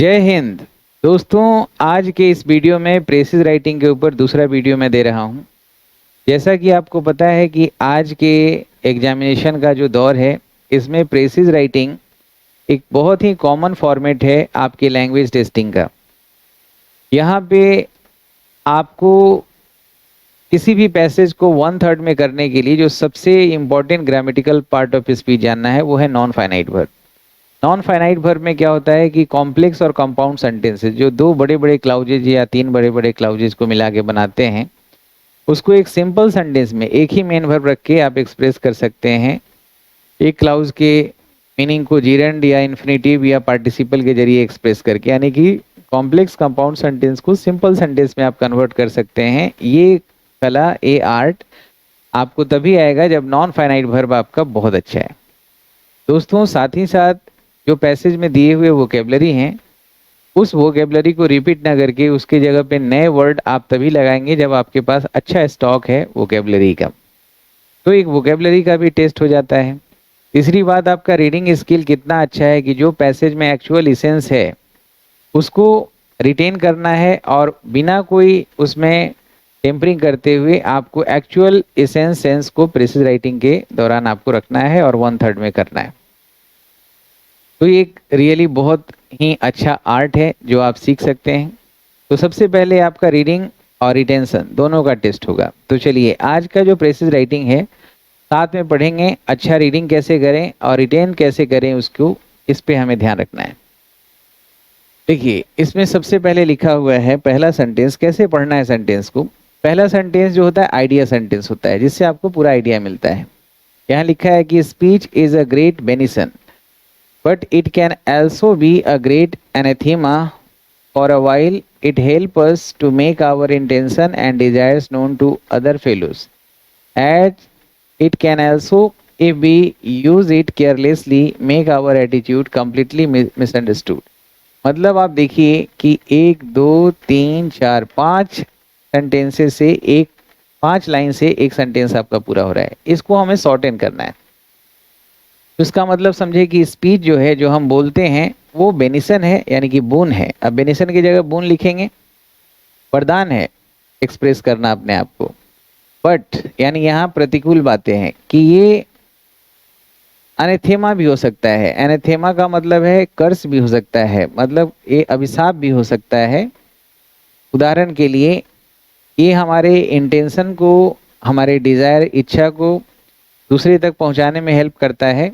जय हिंद। दोस्तों, आज के इस वीडियो में प्रेसिज राइटिंग के ऊपर दूसरा वीडियो मैं दे रहा हूं। जैसा कि आपको पता है कि आज के एग्जामिनेशन का जो दौर है, इसमें प्रेसिज राइटिंग एक बहुत ही कॉमन फॉर्मेट है आपके लैंग्वेज टेस्टिंग का। यहाँ पे आपको किसी भी पैसेज को 1/3 में करने के लिए जो सबसे important grammatical part of speech जानना है वो है non finite verb. Non finite verb में क्या होता है कि कॉम्प्लेक्स और कंपाउंड सेंटेंसेस जो दो बड़े बड़े क्लाउजेज या तीन बड़े बड़े क्लाउजेज को मिला के बनाते हैं, उसको एक सिंपल सेंटेंस में एक ही मेन वर्ब रख के आप एक्सप्रेस कर सकते हैं। एक क्लाउज के मीनिंग को जीरेंड या इन्फिनेटिव या पार्टिसिपल के जरिए एक्सप्रेस करके, यानी कि कॉम्प्लेक्स कंपाउंड सेंटेंस को सिंपल सेंटेंस में आप कन्वर्ट कर सकते हैं। ये कला, ये आर्ट आपको तभी आएगा जब नॉन फाइनाइट वर्ब आपका बहुत अच्छा है। दोस्तों, साथ ही साथ जो पैसेज में दिए हुए वोकेबलरी हैं, उस वोकेबलरी को रिपीट ना करके उसके जगह पे नए वर्ड आप तभी लगाएंगे जब आपके पास अच्छा स्टॉक है वोकेबलरी का। तो एक वोकेबलरी का भी टेस्ट हो जाता है। तीसरी बात, आपका रीडिंग स्किल कितना अच्छा है कि जो पैसेज में एक्चुअल इसेंस है उसको रिटेन करना है और बिना कोई उसमें टेम्परिंग करते हुए आपको एक्चुअल इसेंस सेंस को प्रेसिज राइटिंग के दौरान आपको रखना है और 1/3 में करना है। तो ये एक रियली बहुत ही अच्छा आर्ट है जो आप सीख सकते हैं। तो सबसे पहले आपका रीडिंग और रिटेंशन दोनों का टेस्ट होगा। तो चलिए, आज का जो प्रेसिज राइटिंग है साथ में पढ़ेंगे। अच्छा रीडिंग कैसे करें और रिटेन कैसे करें, उसको इस पे हमें ध्यान रखना है। देखिए, इसमें सबसे पहले लिखा हुआ है पहला सेंटेंस। कैसे पढ़ना है सेंटेंस को? पहला सेंटेंस जो होता है आइडिया सेंटेंस होता है, जिससे आपको पूरा आइडिया मिलता है। यहाँ लिखा है कि speech is a great बेनिसन, but it can also be a great anathema. For a while, it helps us to make our intention and desires known to other fellows. As it can also, if we use it carelessly, make our attitude completely misunderstood. मतलब आप देखिए कि 1 2 3 4 5 sentences से एक 5 line से एक sentence आपका पूरा हो रहा है। इसको हमें शॉर्टेन करना है। तो इसका मतलब समझे कि स्पीच जो है, जो हम बोलते हैं, वो बेनिसन है, यानी कि बोन है। अब बेनिसन की जगह बोन लिखेंगे। वरदान है एक्सप्रेस करना अपने आप को। बट यानी यहाँ प्रतिकूल बातें हैं कि ये अनेथेमा भी हो सकता है। अनेथेमा का मतलब है कर्स भी हो सकता है, मतलब ये अभिशाप भी हो सकता है। उदाहरण के लिए, ये हमारे इंटेंशन को, हमारे डिजायर, इच्छा को दूसरे तक पहुंचाने में हेल्प करता है।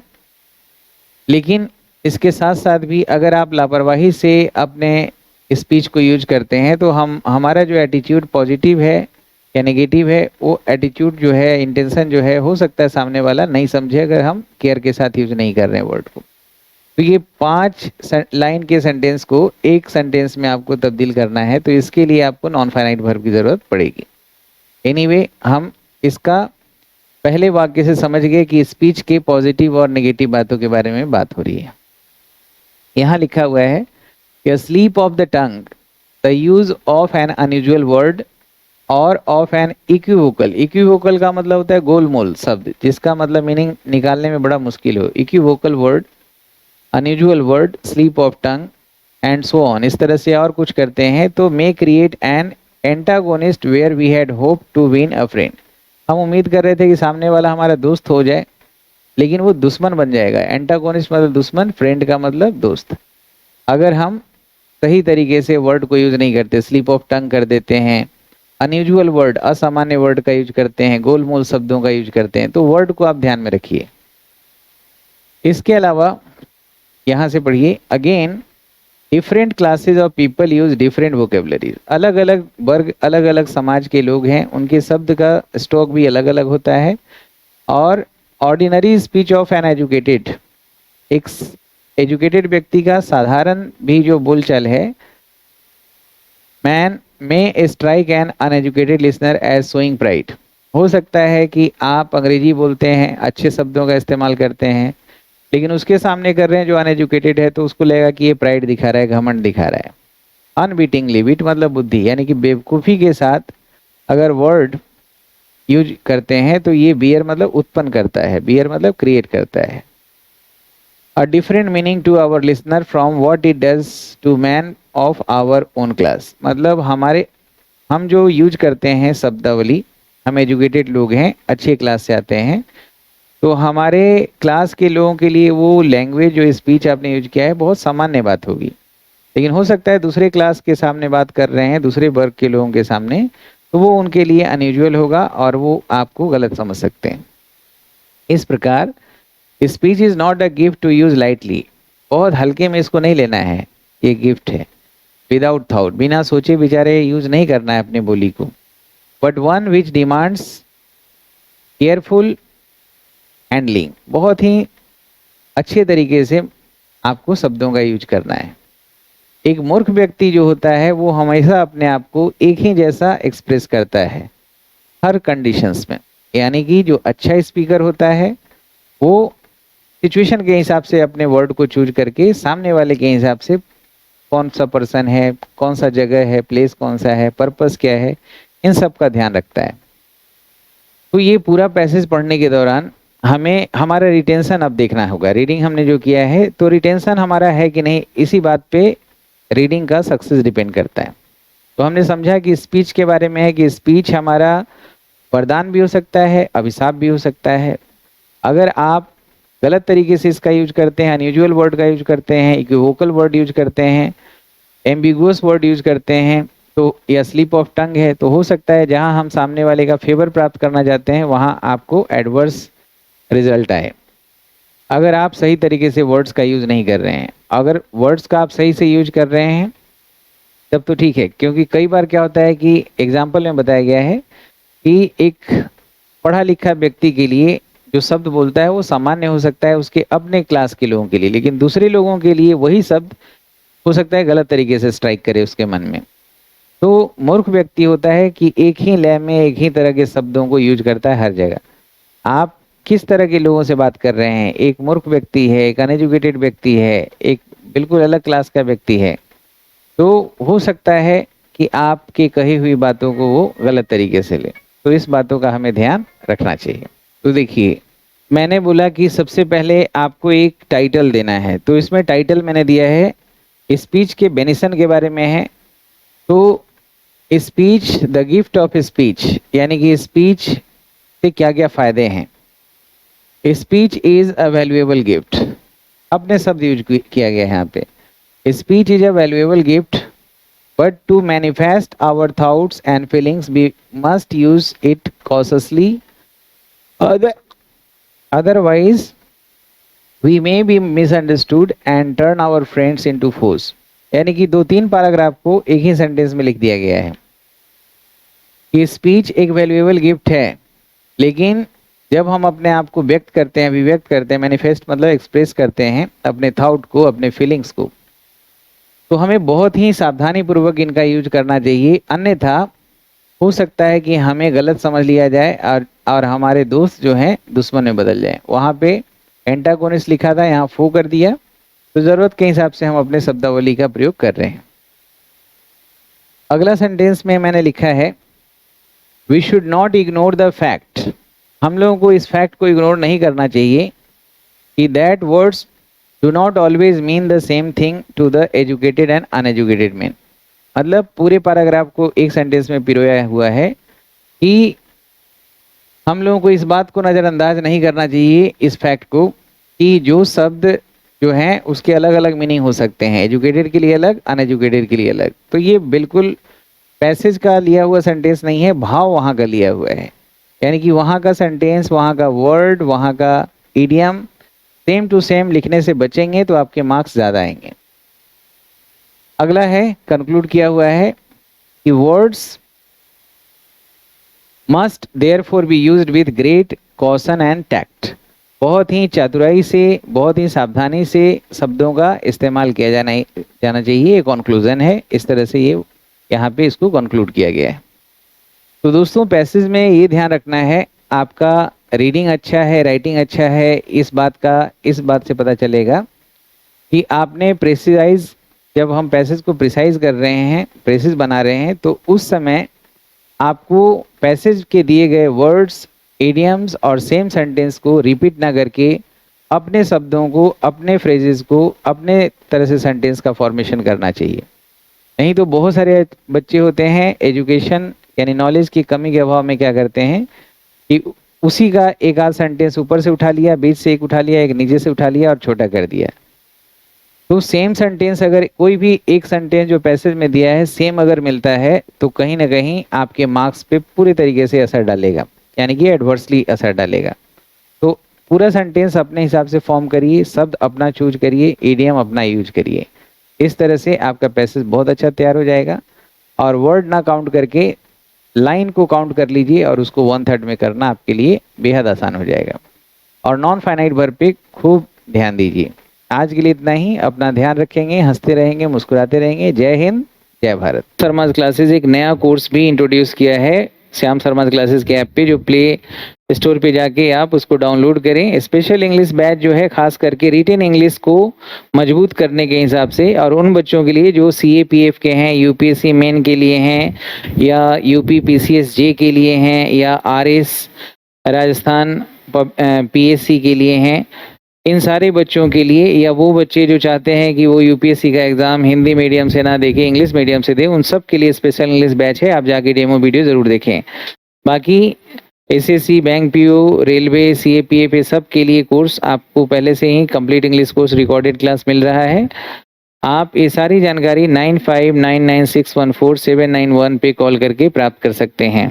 लेकिन इसके साथ साथ भी अगर आप लापरवाही से अपने स्पीच को यूज करते हैं तो हमारा जो एटीट्यूड पॉजिटिव है या नेगेटिव है, वो एटीट्यूड जो है, इंटेंशन जो है, हो सकता है सामने वाला नहीं समझे अगर हम केयर के साथ यूज नहीं कर रहे हैं वर्ड को। तो ये 5 लाइन के सेंटेंस को एक सेंटेंस में आपको तब्दील करना है, तो इसके लिए आपको नॉन फाइनाइट वर्ब की जरूरत पड़ेगी। एनीवे, हम इसका पहले वाक्य से समझ गए कि स्पीच के पॉजिटिव और नेगेटिव बातों के बारे में बात हो रही है। यहाँ लिखा हुआ है कि sleep of the tongue, the use of N unusual word और ऑफ एन इक्विवोकल। इक्विवोकल का मतलब होता है गोलमोल शब्द, जिसका मतलब मीनिंग निकालने में बड़ा मुश्किल हो। Equivocal word, unusual word, slip of tongue and so on, इस तरह से और कुछ करते हैं तो may create an antagonist where we had hope to win a friend. हम उम्मीद कर रहे थे कि सामने वाला हमारा दोस्त हो जाए, लेकिन वो दुश्मन बन जाएगा। एंटागोनिस्ट मतलब दुश्मन, फ्रेंड का मतलब दोस्त। अगर हम सही तरीके से वर्ड को यूज नहीं करते, स्लिप ऑफ टंग कर देते हैं, अनयूजुअल वर्ड, असामान्य वर्ड का यूज करते हैं, गोलमोल शब्दों का यूज करते हैं, तो वर्ड को आप ध्यान में रखिए। इसके अलावा यहाँ से पढ़िए, again different classes of people use different vocabulary. अलग अलग वर्ग, अलग अलग समाज के लोग हैं, उनके शब्द का स्टॉक भी अलग अलग होता है। और ordinary speech of an educated, एक एजुकेटेड व्यक्ति का साधारण भी जो बोलचाल है, man may strike an uneducated listener as showing pride. हो सकता है कि आप अंग्रेजी बोलते हैं, अच्छे शब्दों का इस्तेमाल करते हैं, लेकिन उसके सामने कर रहे हैं जो अनएजुकेटेड है, तो उसको लगेगा कि ये प्राइड दिखा रहा है, घमंड दिखा रहा है। अनविटिंगली, विट मतलब बुद्धि, यानी कि बेवकूफ़ी के साथ अगर वर्ड यूज करते हैं तो ये बियर मतलब उत्पन्न करता है, बियर मतलब क्रिएट करता है। a different meaning to our listener from what it does to man of our own class। मतलब हम जो यूज करते हैं शब्दावली, हम एजुकेटेड लोग हैं, अच्छे क्लास से आते हैं, तो हमारे क्लास के लोगों के लिए वो लैंग्वेज जो स्पीच आपने यूज किया है बहुत सामान्य बात होगी, लेकिन हो सकता है दूसरे क्लास के सामने बात कर रहे हैं, दूसरे वर्ग के लोगों के सामने, तो वो उनके लिए अनयूजुअल होगा और वो आपको गलत समझ सकते हैं। इस प्रकार speech is not a gift to use lightly. बहुत हल्के में इसको नहीं लेना है, ये गिफ्ट है। विदाउट थॉट, बिना सोचे विचारे यूज नहीं करना है अपनी बोली को। But one which demands careful handling, बहुत ही अच्छे तरीके से आपको शब्दों का यूज करना है। एक मूर्ख व्यक्ति जो होता है वो हमेशा अपने आप को एक ही जैसा एक्सप्रेस करता है हर कंडीशंस में। यानी कि जो अच्छा स्पीकर होता है वो सिचुएशन के हिसाब से अपने वर्ड को चूज करके सामने वाले के हिसाब से कौन सा पर्सन है, कौन सा जगह है, प्लेस कौन सा है, पर्पस क्या है, इन सब का ध्यान रखता है। तो ये पूरा पैसेज पढ़ने के दौरान हमें हमारा रिटेंशन अब देखना होगा। रीडिंग हमने जो किया है तो रिटेंशन हमारा है कि नहीं, इसी बात पे रीडिंग का सक्सेस डिपेंड करता है। तो हमने समझा कि स्पीच के बारे में है कि स्पीच हमारा वरदान भी हो सकता है, अभिशाप भी हो सकता है। अगर आप गलत तरीके से इसका यूज करते हैं, अनयूजुअल वर्ड का यूज करते हैं, इक्विवोकल वर्ड यूज करते हैं, एम्बिगुअस वर्ड यूज करते हैं, तो यह स्लिप ऑफ टंग है। तो हो सकता है जहां हम सामने वाले का फेवर प्राप्त करना चाहते हैं वहां आपको एडवर्स रिजल्ट आए। अगर आप सही तरीके से वर्ड्स का यूज नहीं कर रहे हैं, अगर वर्ड्स का आप सही से यूज कर रहे हैं तब तो ठीक है। क्योंकि कई बार क्या होता है कि एग्जाम्पल में बताया गया है कि एक पढ़ा लिखा व्यक्ति के लिए जो शब्द बोलता है वो सामान्य हो सकता है उसके अपने क्लास के लोगों के लिए, लेकिन दूसरे लोगों के लिए वही शब्द हो सकता है गलत तरीके से स्ट्राइक करे उसके मन में। तो मूर्ख व्यक्ति होता है कि एक ही लय में एक ही तरह के शब्दों को यूज करता है हर जगह। आप किस तरह के लोगों से बात कर रहे हैं, एक मूर्ख व्यक्ति है, एक अनएजुकेटेड व्यक्ति है, एक बिल्कुल अलग क्लास का व्यक्ति है, तो हो सकता है कि आपके कही हुई बातों को वो गलत तरीके से ले। तो इस बातों का हमें ध्यान रखना चाहिए। तो देखिए, मैंने बोला कि सबसे पहले आपको एक टाइटल देना है, तो इसमें टाइटल मैंने दिया है स्पीच के बेनिसन के बारे में है। तो speech the gift of speech, यानी कि स्पीच से क्या क्या फायदे हैं। Speech is a valuable gift, अपने शब्द यूज किया गया है यहाँ पे। Speech is a valuable gift but to manifest our thoughts and feelings we must use it cautiously, otherwise we may be misunderstood and turn our friends into foes। यानी कि 2-3 paragraph को एक ही सेंटेंस में लिख दिया गया है कि स्पीच एक वैल्यूएबल गिफ्ट है, लेकिन जब हम अपने आप को व्यक्त करते हैं, अभिव्यक्त करते हैं, मैनिफेस्ट मतलब एक्सप्रेस करते हैं अपने थॉट को, अपने फीलिंग्स को, तो हमें बहुत ही सावधानी पूर्वक इनका यूज करना चाहिए। अन्यथा हो सकता है कि हमें गलत समझ लिया जाए और हमारे दोस्त जो हैं दुश्मन में बदल जाए। वहाँ पे एंटागोनिस्ट लिखा था, यहाँ फो कर दिया। तो ज़रूरत के हिसाब से हम अपने शब्दावली का प्रयोग कर रहे हैं। अगला सेंटेंस में मैंने लिखा है we should not ignore the fact. हम लोगों को इस फैक्ट को इग्नोर नहीं करना चाहिए कि that words do not always mean the same thing to the educated and uneducated man. मतलब पूरे पैराग्राफ को एक सेंटेंस में पिरोया हुआ है कि हम लोगों को इस बात को नज़रअंदाज नहीं करना चाहिए, इस फैक्ट को, कि जो शब्द जो हैं उसके अलग अलग मीनिंग हो सकते हैं, एजुकेटेड के लिए अलग, अनएजुकेटेड के लिए अलग। तो ये बिल्कुल पैसेज का लिया हुआ सेंटेंस नहीं है, भाव वहाँ का लिया हुआ है। यानी कि वहाँ का सेंटेंस, वहाँ का वर्ड, वहाँ का इडियम सेम टू सेम लिखने से बचेंगे तो आपके मार्क्स ज़्यादा आएंगे। अगला है, कंक्लूड किया हुआ है कि words must therefore be used with great caution and tact. बहुत ही चतुराई से, बहुत ही सावधानी से शब्दों का इस्तेमाल किया जाना चाहिए। ये कंक्लूजन है, इस तरह से ये यहाँ पे इसको कंक्लूड किया गया है। तो दोस्तों, पैसेज में ये ध्यान रखना है, आपका रीडिंग अच्छा है, राइटिंग अच्छा है, इस बात से पता चलेगा कि आपने प्रेसाइज, जब हम पैसेज को प्रिसाइज कर रहे हैं, प्रेसेज बना रहे हैं, तो उस समय आपको पैसेज के दिए गए वर्ड्स, इडियम्स और सेम सेंटेंस को रिपीट ना करके अपने शब्दों को, अपने फ्रेजेस को अपने तरह से सेंटेंस का फॉर्मेशन करना चाहिए। नहीं तो बहुत सारे बच्चे होते हैं एजुकेशन यानी नॉलेज की कमी के अभाव में क्या करते हैं कि उसी का एक आध सेंटेंस ऊपर से उठा लिया, बीच से एक उठा लिया, एक नीचे से उठा लिया और छोटा कर दिया। तो सेम सेंटेंस अगर कोई भी एक सेंटेंस जो पैसेज में दिया है सेम अगर मिलता है तो कहीं ना कहीं आपके मार्क्स पे पूरे तरीके से असर डालेगा, यानी कि एडवर्सली असर डालेगा। तो पूरा सेंटेंस अपने हिसाब से फॉर्म करिए, शब्द अपना चूज करिए, इडियम अपना यूज करिए। इस तरह से आपका पैसेज बहुत अच्छा तैयार हो जाएगा। और वर्ड ना काउंट करके लाइन को काउंट कर लीजिए और उसको 1/3 में करना आपके लिए बेहद आसान हो जाएगा। और नॉन फाइनाइट वर्ब पे खूब ध्यान दीजिए। आज के लिए इतना ही। अपना ध्यान रखेंगे, हंसते रहेंगे, मुस्कुराते रहेंगे। जय हिंद, जय भारत। शर्मा क्लासेस एक नया कोर्स भी इंट्रोड्यूस किया है श्याम शर्मा क्लासेस के ऐप पे, जो प्ले स्टोर पे जाके आप उसको डाउनलोड करें। स्पेशल इंग्लिश बैच जो है खास करके रिटेन इंग्लिश को मजबूत करने के हिसाब से, और उन बच्चों के लिए जो CAPF के हैं, UPSC मेन के लिए हैं, या UP PCS J के लिए हैं, या RS राजस्थान PSC के लिए हैं। इन सारे बच्चों के लिए, या वो बच्चे जो चाहते हैं कि वो UPSC का एग्जाम हिंदी मीडियम से ना देखें, इंग्लिश मीडियम से दें, उन सब के लिए स्पेशल इंग्लिश बैच है। आप जाके डेमो वीडियो जरूर देखें। बाकी SSC, bank PO, railway, CAPF ये सब के लिए कोर्स आपको पहले से ही complete English course recorded class मिल रहा है। आप ये सारी जानकारी 9599614791 पे कॉल करके प्राप्त कर सकते हैं।